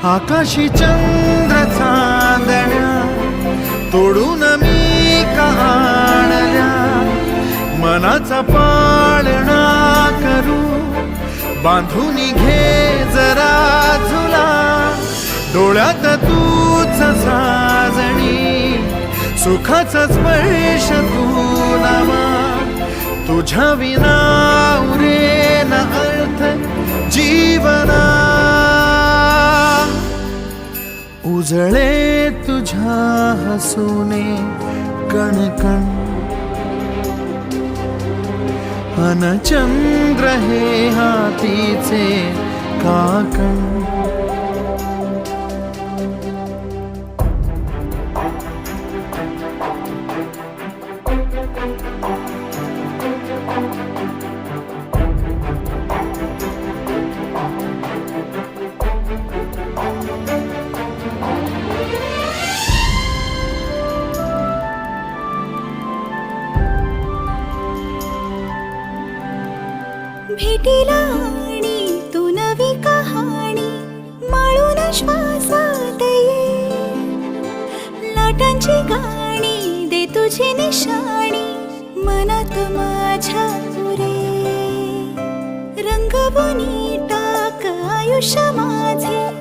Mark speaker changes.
Speaker 1: आकाशी चंद्र चांदण्या तोडून मी आणल्या, मनाचा पाळणा करू बांधून घे जरा झुला, डोळ्यात तूच साजणी सुखाचा स्पर्श तू नामा, तुझ्या विना उरेन अर्थ जीवना, उजळे तुझ्या हसूने कणकण, अन चंद्र हे हातीचे काकण,
Speaker 2: भेटीला आणि तू नवी कहाणी माळून श्वासात ये, लाटांची गाणी दे तुझी निशाणी मनात माझ्या पुरे, रंगवून टाक आयुष्य